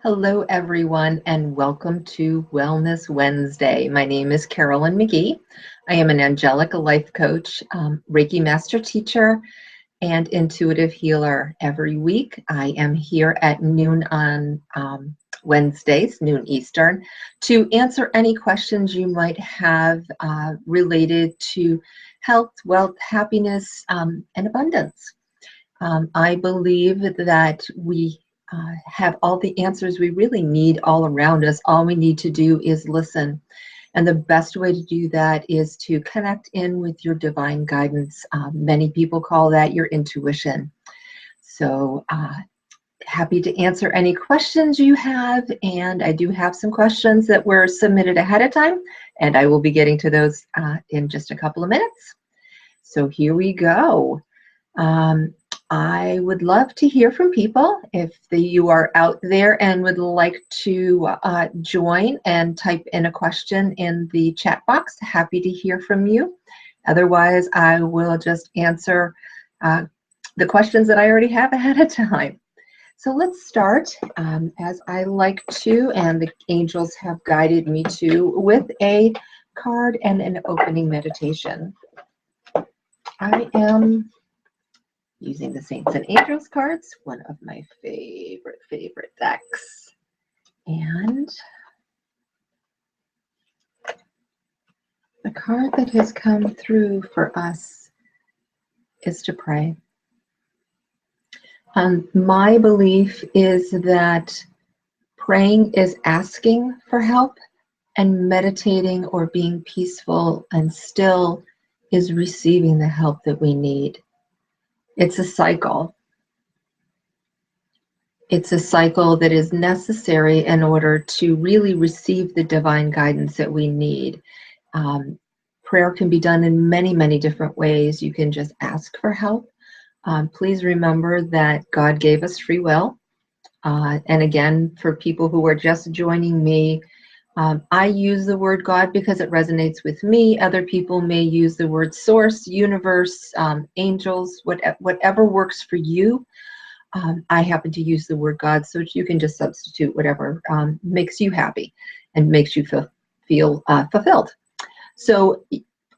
Hello, everyone, and welcome to Wellness Wednesday. My name is Carolyn McGee. I am an angelic life coach, Reiki master teacher, and intuitive healer. Every week, I am here at noon on Wednesdays, noon Eastern, to answer any questions you might have related to health, wealth, happiness, and abundance. I believe that we have all the answers we really need all around us. All we need to do is listen. And the best way to do that is to connect in with your divine guidance. Many people call that your intuition. So happy to answer any questions you have. And I do have some questions that were submitted ahead of time, and I will be getting to those in just a couple of minutes. So here we go. I would love to hear from people. If you are out there and would like to join and type in a question in the chat box, happy to hear from you. Otherwise, I will just answer the questions that I already have ahead of time. So let's start, as I like to, and the angels have guided me to, with a card and an opening meditation. I am using the Saints and Angels cards, one of my favorite decks. And the card that has come through for us is to pray. My belief is that praying is asking for help, and meditating or being peaceful and still is receiving the help that we need. It's a cycle. It's a cycle that is necessary in order to really receive the divine guidance that we need. Prayer can be done in many, many different ways. You can just ask for help. Please remember that God gave us free will. And again, for people who are just joining me, I use the word God because it resonates with me. Other people may use the word source, universe, angels, whatever works for you. I happen to use the word God, so you can just substitute whatever makes you happy and makes you feel fulfilled. So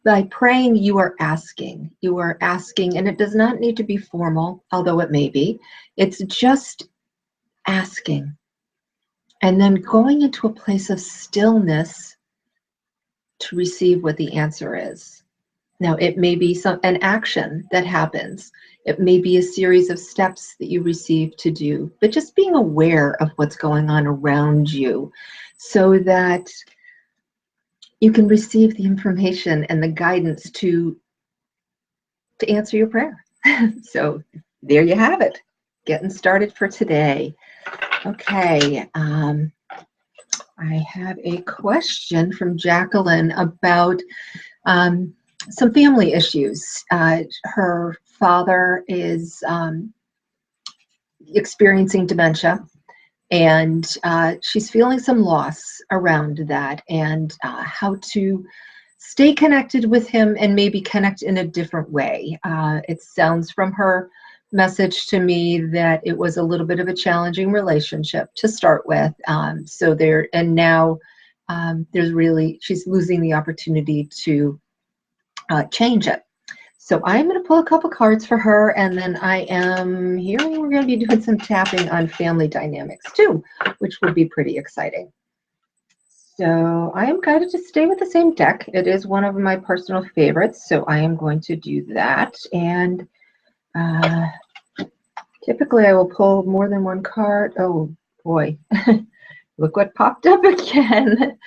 by praying, you are asking, and it does not need to be formal, although it may be. It's just asking. And then going into a place of stillness to receive what the answer is. Now, it may be an action that happens. It may be a series of steps that you receive to do, but just being aware of what's going on around you so that you can receive the information and the guidance to answer your prayer. So there you have it. Getting started for today. Okay. I have a question from Jacqueline about some family issues. Her father is experiencing dementia, and she's feeling some loss around that, and how to stay connected with him and maybe connect in a different way. It sounds from her message to me that it was a little bit of a challenging relationship to start with. So there, and now there's really, she's losing the opportunity to change it. So I'm going to pull a couple cards for her, and then I am hearing we're going to be doing some tapping on family dynamics too, which would be pretty exciting. So I am guided to stay with the same deck. It is one of my personal favorites, so I am going to do that. And typically I will pull more than one card. Oh boy, look what popped up again.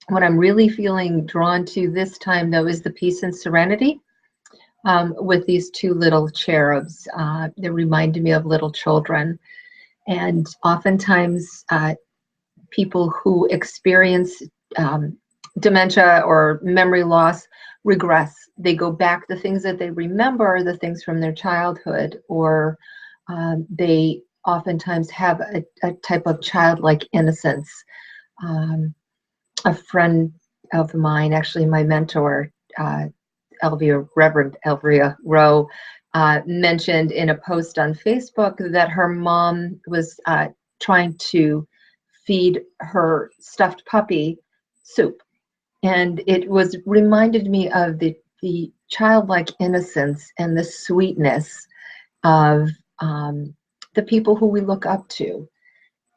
What I'm really feeling drawn to this time, though, is the peace and serenity with these two little cherubs. They reminded me of little children. And oftentimes people who experience dementia or memory loss regress. They go back, the things that they remember, the things from their childhood, or they oftentimes have a type of childlike innocence. A friend of mine, actually my mentor, Reverend Elvia Rowe, mentioned in a post on Facebook that her mom was trying to feed her stuffed puppy soup. And it was reminded me of the childlike innocence and the sweetness of the people who we look up to.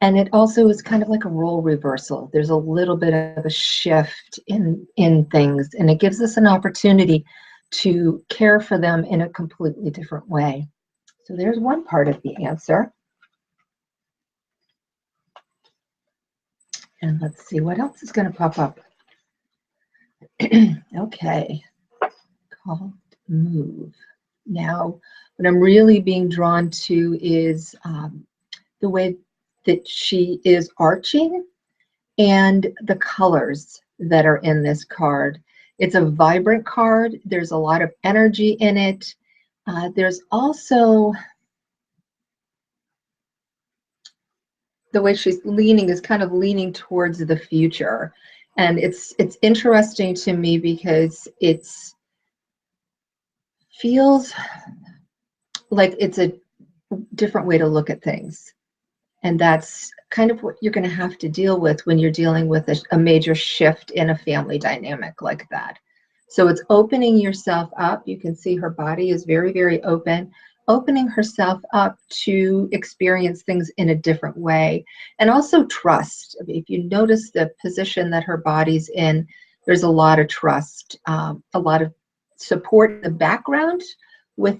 And it also is kind of like a role reversal. There's a little bit of a shift in things, and it gives us an opportunity to care for them in a completely different way. So there's one part of the answer. And let's see what else is going to pop up. Okay, called move. Now, what I'm really being drawn to is the way that she is arching and the colors that are in this card. It's a vibrant card. There's a lot of energy in it. There's also the way she's leaning is kind of leaning towards the future. And it's interesting to me because it feels like it's a different way to look at things. And that's kind of what you're going to have to deal with when you're dealing with a major shift in a family dynamic like that. So it's opening yourself up. You can see her body is very, very open, opening herself up to experience things in a different way. And also trust. If you notice the position that her body's in, there's a lot of trust, a lot of support in the background with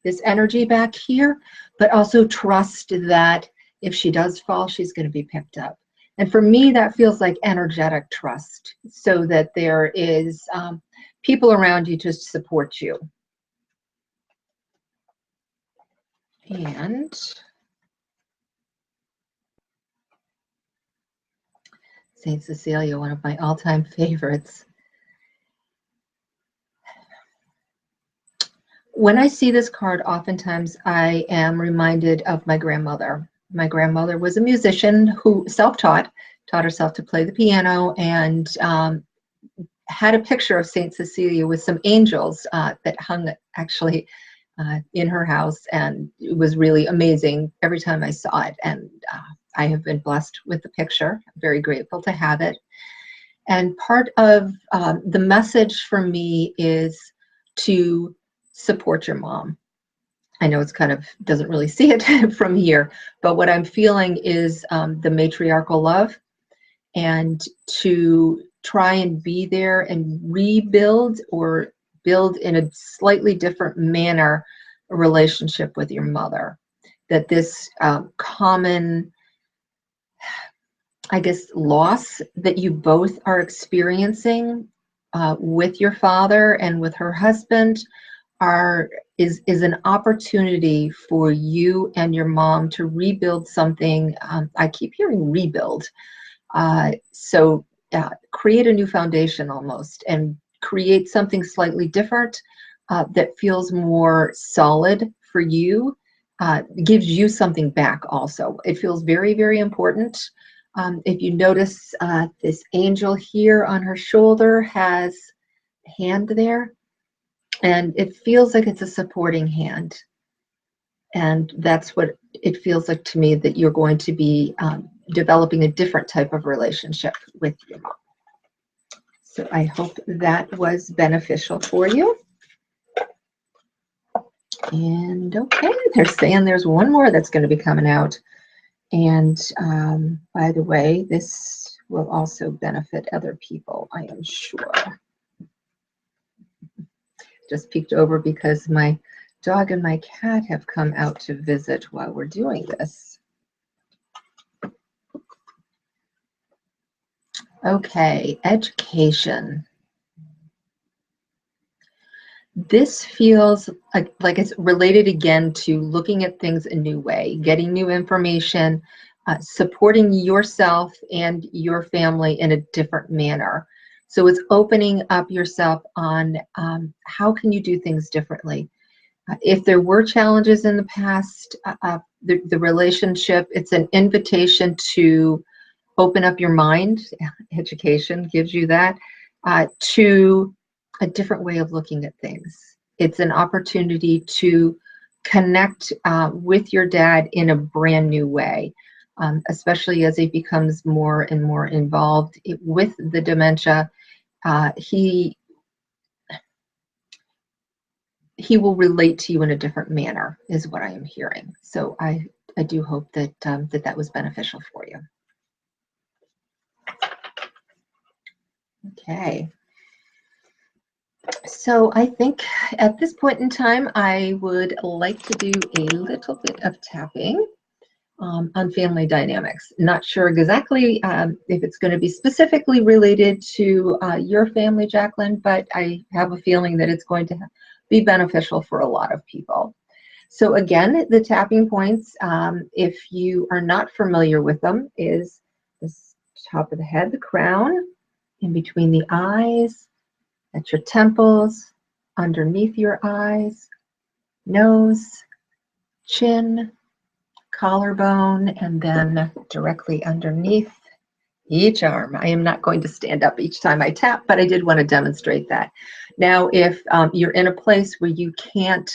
this energy back here, but also trust that if she does fall, she's going to be picked up. And for me, that feels like energetic trust, so that there is people around you to support you. And Saint Cecilia, one of my all-time favorites. When I see this card, oftentimes I am reminded of my grandmother. My grandmother was a musician who self-taught, taught herself to play the piano, and had a picture of Saint Cecilia with some angels that hung actually in her house, and it was really amazing every time I saw it. And I have been blessed with the picture. I'm very grateful to have it. And part of the message for me is to support your mom. I know it's kind of doesn't really see it from here, but what I'm feeling is the matriarchal love, and to try and be there and rebuild or build in a slightly different manner a relationship with your mother. That this common, I guess, loss that you both are experiencing with your father and with her husband is an opportunity for you and your mom to rebuild something. I keep hearing rebuild. So create a new foundation almost, and create something slightly different that feels more solid for you, gives you something back also. It feels very, very important. If you notice, this angel here on her shoulder has a hand there, and it feels like it's a supporting hand. And that's what it feels like to me, that you're going to be developing a different type of relationship with your mom. So I hope that was beneficial for you. And okay, they're saying there's one more that's going to be coming out. And by the way, this will also benefit other people, I am sure. Just peeked over because my dog and my cat have come out to visit while we're doing this. Okay, education. This feels like it's related again to looking at things a new way, getting new information, supporting yourself and your family in a different manner. So it's opening up yourself on how can you do things differently. If there were challenges in the past, the relationship, it's an invitation to open up your mind. Education gives you that, to a different way of looking at things. It's an opportunity to connect with your dad in a brand new way, especially as he becomes more and more involved with the dementia. He will relate to you in a different manner, is what I am hearing. So I do hope that that was beneficial for you. Okay. So I think at this point in time, I would like to do a little bit of tapping on family dynamics. Not sure exactly if it's going to be specifically related to your family, Jacqueline, but I have a feeling that it's going to be beneficial for a lot of people. So again, the tapping points, if you are not familiar with them, is the top of the head, the crown, in between the eyes, at your temples, underneath your eyes, nose, chin, collarbone, and then directly underneath each arm. I am not going to stand up each time I tap, but I did want to demonstrate that. Now, if you're in a place where you can't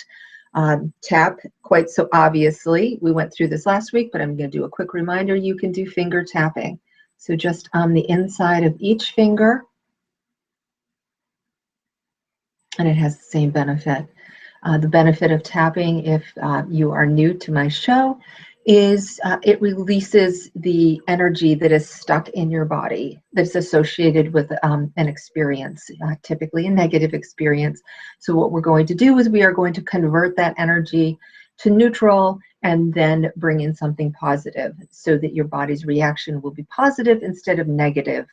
tap quite so obviously, we went through this last week, but I'm going to do a quick reminder. You can do finger tapping. So just on the inside of each finger, and it has the same benefit. The benefit of tapping, if you are new to my show, is it releases the energy that is stuck in your body that's associated with an experience, typically a negative experience. So what we're going to do is we are going to convert that energy to neutral and then bring in something positive so that your body's reaction will be positive instead of negative,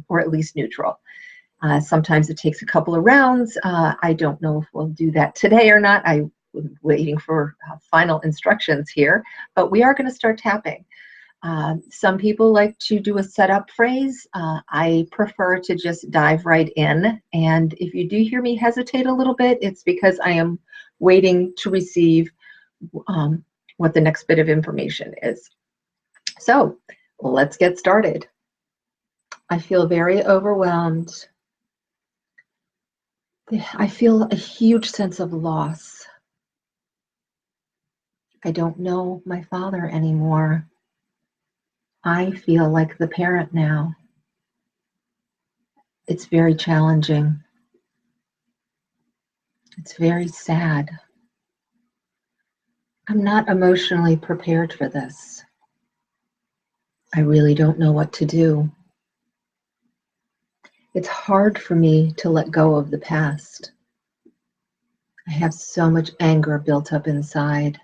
or at least neutral. Sometimes it takes a couple of rounds. I don't know if we'll do that today or not. I'm waiting for final instructions here, but we are going to start tapping. Some people like to do a setup phrase. I prefer to just dive right in. And if you do hear me hesitate a little bit, it's because I am waiting to receive what the next bit of information is. So let's get started. I feel very overwhelmed. I feel a huge sense of loss. I don't know my father anymore. I feel like the parent now. It's very challenging. It's very sad. I'm not emotionally prepared for this. I really don't know what to do. It's hard for me to let go of the past. I have so much anger built up inside.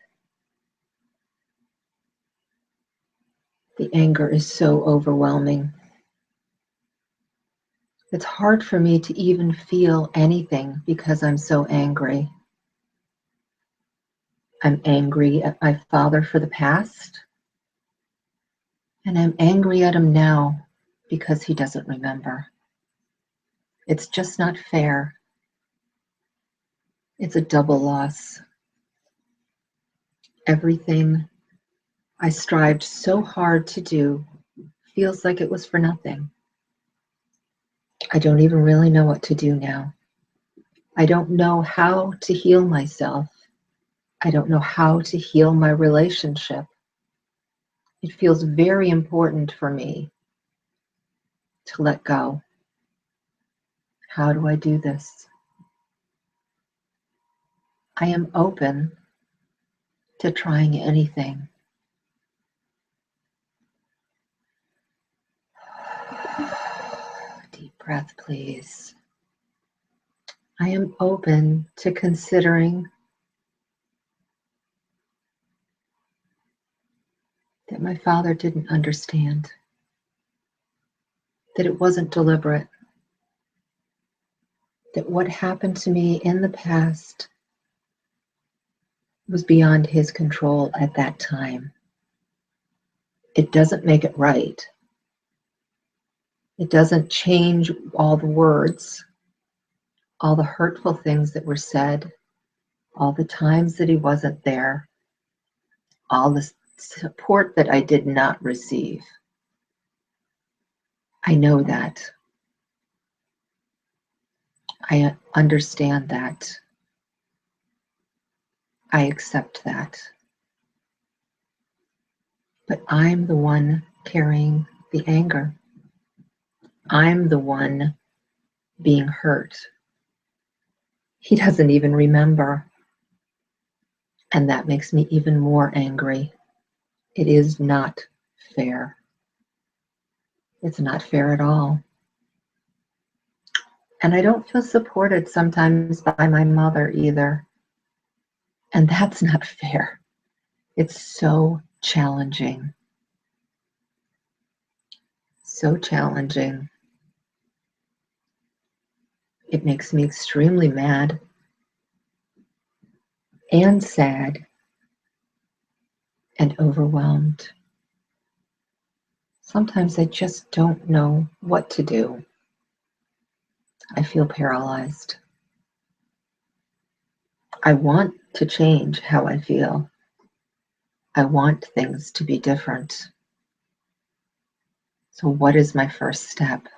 The anger is so overwhelming. It's hard for me to even feel anything because I'm so angry. I'm angry at my father for the past, and I'm angry at him now because he doesn't remember. It's just not fair. It's a double loss. Everything I strived so hard to do feels like it was for nothing. I don't even really know what to do now. I don't know how to heal myself. I don't know how to heal my relationship. It feels very important for me to let go. How do I do this? I am open to trying anything. Deep breath, please. I am open to considering that my father didn't understand, that it wasn't deliberate, that what happened to me in the past was beyond his control at that time. It doesn't make it right. It doesn't change all the words, all the hurtful things that were said, all the times that he wasn't there, all the support that I did not receive. I know that. I understand that. I accept that. But I'm the one carrying the anger. I'm the one being hurt. He doesn't even remember. And that makes me even more angry. It is not fair. It's not fair at all. And I don't feel supported sometimes by my mother either. And that's not fair. It's so challenging. So challenging. It makes me extremely mad and sad and overwhelmed. Sometimes I just don't know what to do. I feel paralyzed. I want to change how I feel. I want things to be different. So what is my first step?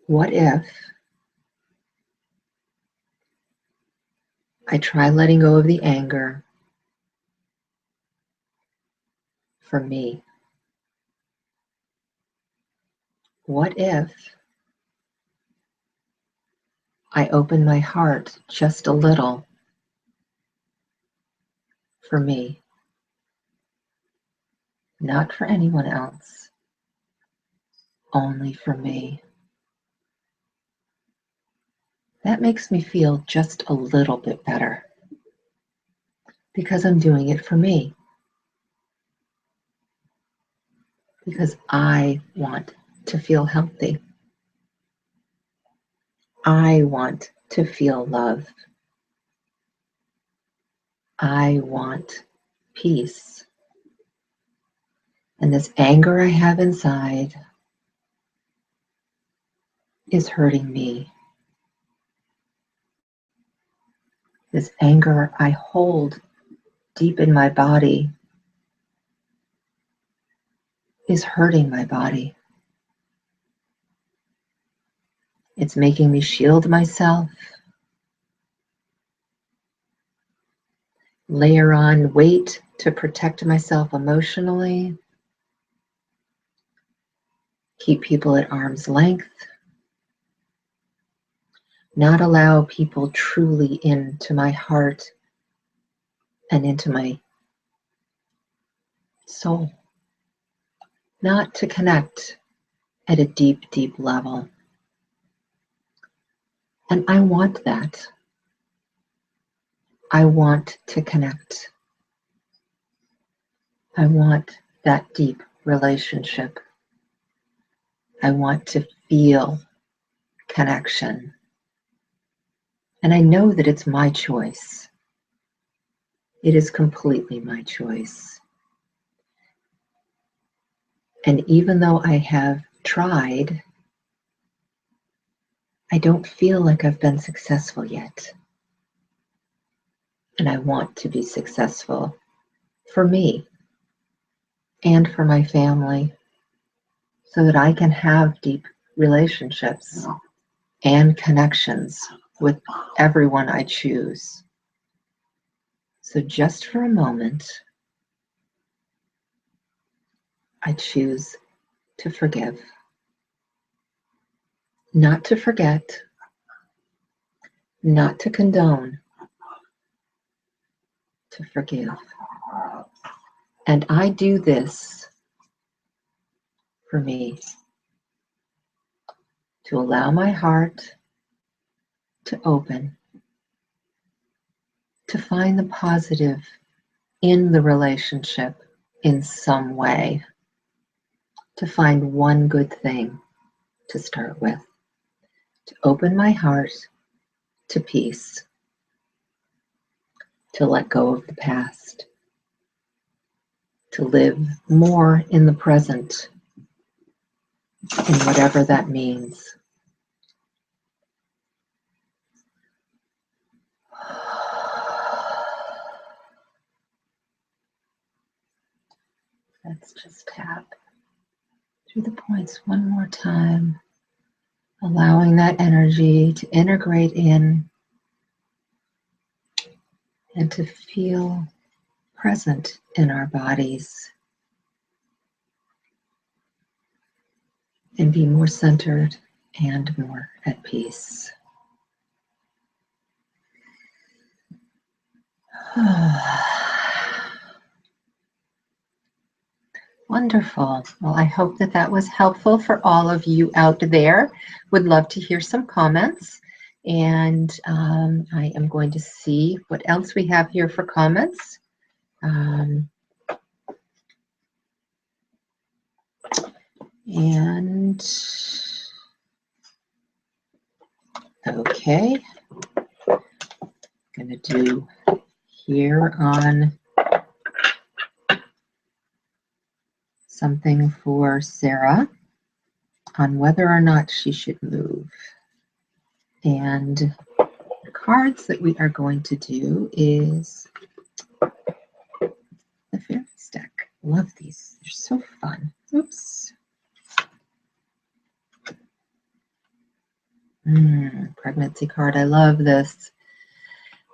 What if I try letting go of the anger for me? What if I open my heart just a little for me? Not for anyone else, only for me. That makes me feel just a little bit better because I'm doing it for me. Because I want to feel healthy. I want to feel love. I want peace. And this anger I have inside is hurting me. This anger I hold deep in my body is hurting my body. It's making me shield myself, layer on weight to protect myself emotionally, keep people at arm's length, not allow people truly into my heart and into my soul, not to connect at a deep, deep level. And I want that. I want to connect. I want that deep relationship. I want to feel connection. And I know that it's my choice. It is completely my choice. And even though I have tried, I don't feel like I've been successful yet. And I want to be successful for me and for my family so that I can have deep relationships and connections with everyone I choose. So just for a moment, I choose to forgive. Not to forget, not to condone, to forgive. And I do this for me, to allow my heart to open, to find the positive in the relationship in some way, to find one good thing to start with, to open my heart to peace, to let go of the past, to live more in the present, in whatever that means. Let's just tap through the points one more time, allowing that energy to integrate in and to feel present in our bodies and be more centered and more at peace. Wonderful. Well, I hope that that was helpful for all of you out there. Would love to hear some comments. And I am going to see what else we have here for comments. Okay, going to do here on something for Sarah on whether or not she should move. And the cards that we are going to do is the fairies deck. Love these. They're so fun. Oops. Pregnancy card. I love this.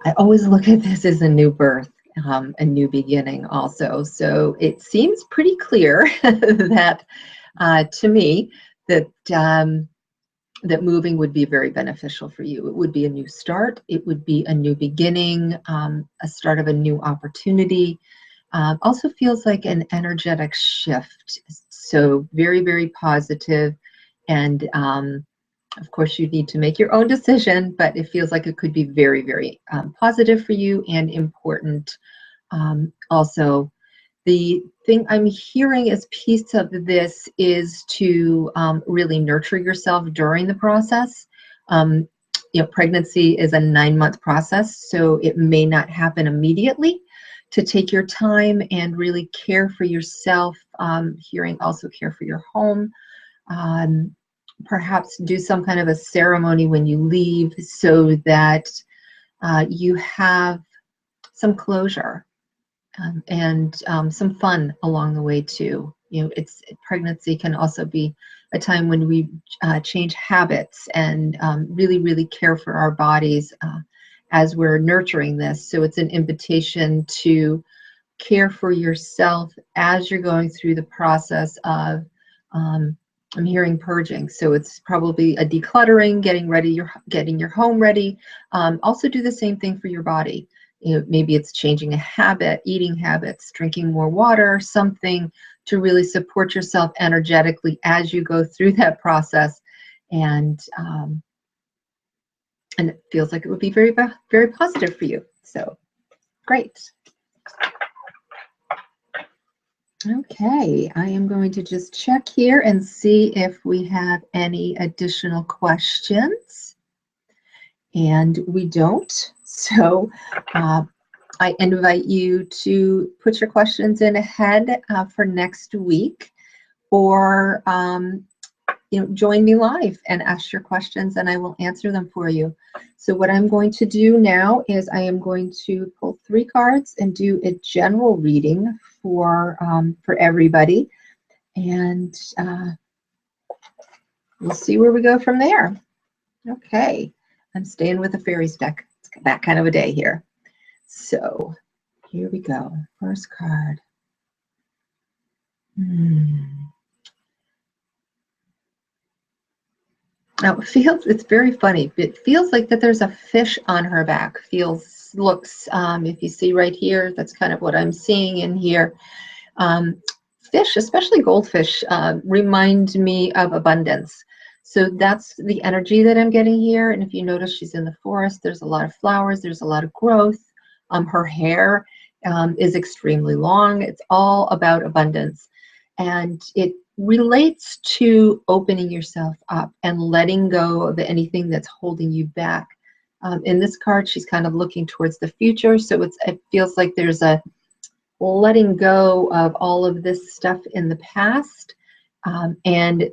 I always look at this as a new birth, a new beginning also. So it seems pretty clear that to me that that moving would be very beneficial for you. It would be a new start. It would be a new beginning, a start of a new opportunity. Also feels like an energetic shift. So very, very positive. And of course, you need to make your own decision, but it feels like it could be very, very positive for you and important. Also, the thing I'm hearing as piece of this is to really nurture yourself during the process. You know, pregnancy is a 9-month process, so it may not happen immediately. To take your time and really care for yourself, hearing also care for your home. Perhaps do some kind of a ceremony when you leave so that you have some closure and some fun along the way too. You know, pregnancy can also be a time when we change habits and really, really care for our bodies as we're nurturing this. So it's an invitation to care for yourself as you're going through the process of I'm hearing purging, so it's probably a decluttering, getting your home ready. Also do the same thing for your body. You know, maybe it's changing a habit, eating habits, drinking more water, something to really support yourself energetically as you go through that process. And it feels like it would be very, very positive for you. So great. Okay, I am going to just check here and see if we have any additional questions. And we don't. So I invite you to put your questions in ahead for next week, or you know, join me live and ask your questions and I will answer them for you. So what I'm going to do now is I am going to pull 3 cards and do a general reading for everybody, and we'll see where we go from there. Okay, I'm staying with the fairies deck. It's that kind of a day here. So here we go. First card. Now it's very funny. It feels like that there's a fish on her back. Looks, if you see right here, that's kind of what I'm seeing in here. Fish, especially goldfish, remind me of abundance. So that's the energy that I'm getting here. And if you notice, she's in the forest. There's a lot of flowers. There's a lot of growth. Her hair is extremely long. It's all about abundance. And it relates to opening yourself up and letting go of anything that's holding you back. In this card, she's kind of looking towards the future. So it feels like there's a letting go of all of this stuff in the past and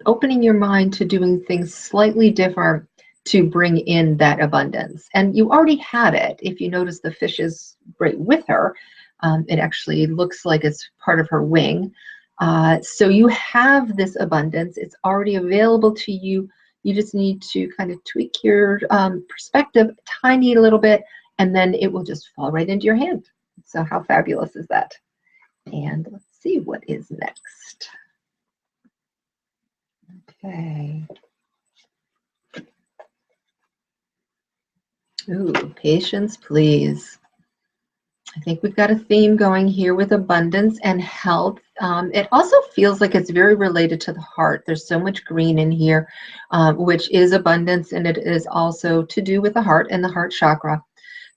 opening your mind to doing things slightly different to bring in that abundance. And you already have it. If you notice, the fish is right with her. It actually looks like it's part of her wing. So you have this abundance. It's already available to you. You just need to kind of tweak your perspective a tiny little bit and then it will just fall right into your hand. So how fabulous is that? And let's see what is next. Okay. Ooh, patience, please. I think we've got a theme going here with abundance and health. It also feels like it's very related to the heart. There's so much green in here, which is abundance, and it is also to do with the heart and the heart chakra.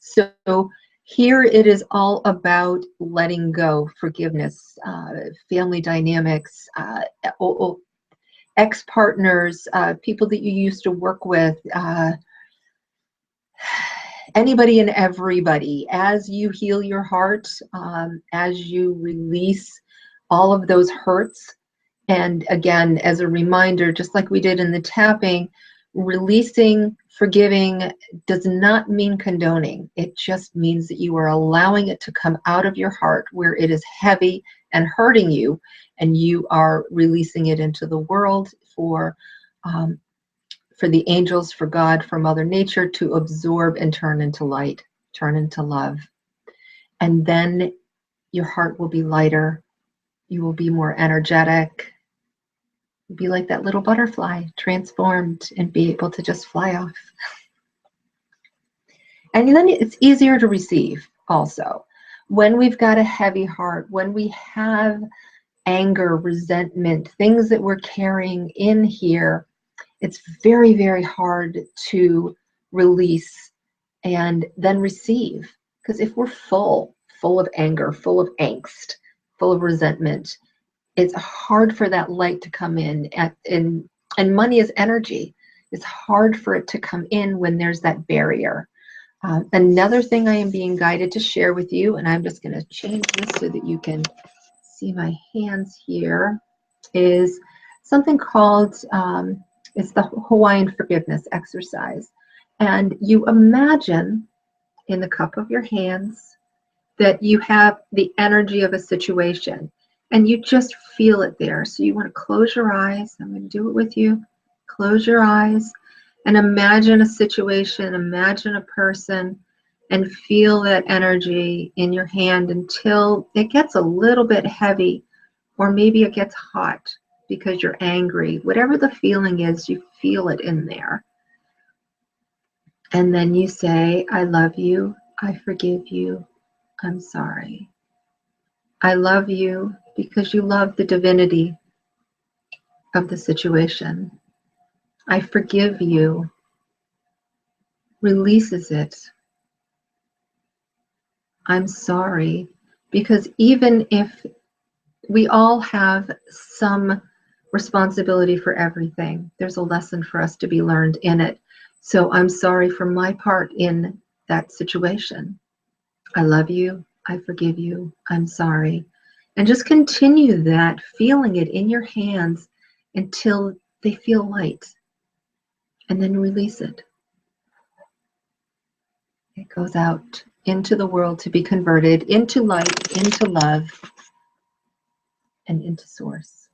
So here it is all about letting go, forgiveness, family dynamics, ex-partners, people that you used to work with, anybody and everybody. As you heal your heart, as you release all of those hurts, and again, as a reminder, just like we did in the tapping, releasing, forgiving does not mean condoning. It just means that you are allowing it to come out of your heart where it is heavy and hurting you, and you are releasing it into the world for the angels, for God, for Mother Nature to absorb and turn into light, turn into love. And then your heart will be lighter. You will be more energetic. You'll be like that little butterfly, transformed, and be able to just fly off. And then it's easier to receive also. When we've got a heavy heart, when we have anger, resentment, things that we're carrying in here, it's very, very hard to release and then receive. Because if we're full of anger, full of angst, full of resentment, it's hard for that light to come in. And money is energy. It's hard for it to come in when there's that barrier. Another thing I am being guided to share with you, and I'm just going to change this so that you can see my hands here, is something called, it's the Hawaiian forgiveness exercise. And you imagine in the cup of your hands that you have the energy of a situation, and you just feel it there. So you want to close your eyes. I'm going to do it with you. Close your eyes and imagine a situation, imagine a person, and feel that energy in your hand until it gets a little bit heavy, or maybe it gets hot because you're angry. Whatever the feeling is, you feel it in there. And then you say, I love you, I forgive you, I'm sorry. I love you because you love the divinity of the situation. I forgive you, releases it. I'm sorry, because even if we all have some responsibility for everything, there's a lesson for us to be learned in it. So I'm sorry for my part in that situation. I love you, I forgive you, I'm sorry. And just continue that, feeling it in your hands until they feel light. And then release it. It goes out into the world to be converted into light, into love, and into source.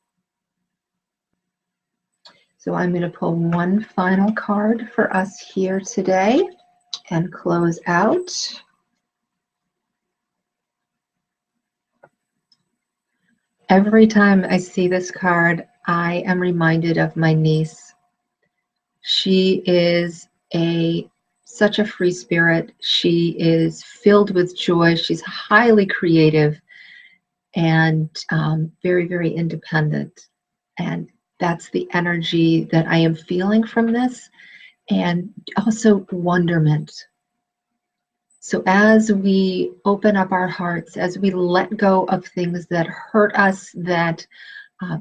So I'm going to pull one final card for us here today and close out. Every time I see this card, I am reminded of my niece. She is such a free spirit. She is filled with joy. She's highly creative and very, very independent. And that's the energy that I am feeling from this, and also wonderment. So as we open up our hearts, as we let go of things that hurt us, that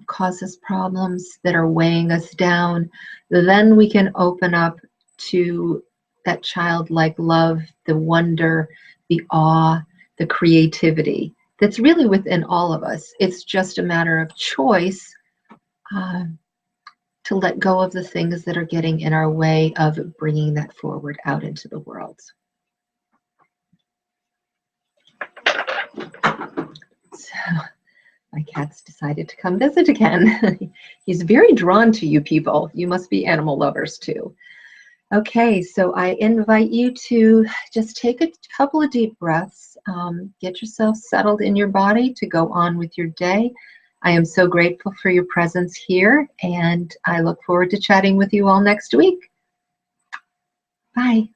cause us problems, that are weighing us down, then we can open up to that childlike love, the wonder, the awe, the creativity that's really within all of us. It's just a matter of choice to let go of the things that are getting in our way of bringing that forward out into the world. So my cat's decided to come visit again. He's very drawn to you people. You must be animal lovers too. Okay, so I invite you to just take a couple of deep breaths, get yourself settled in your body to go on with your day. I am so grateful for your presence here, and I look forward to chatting with you all next week. Bye.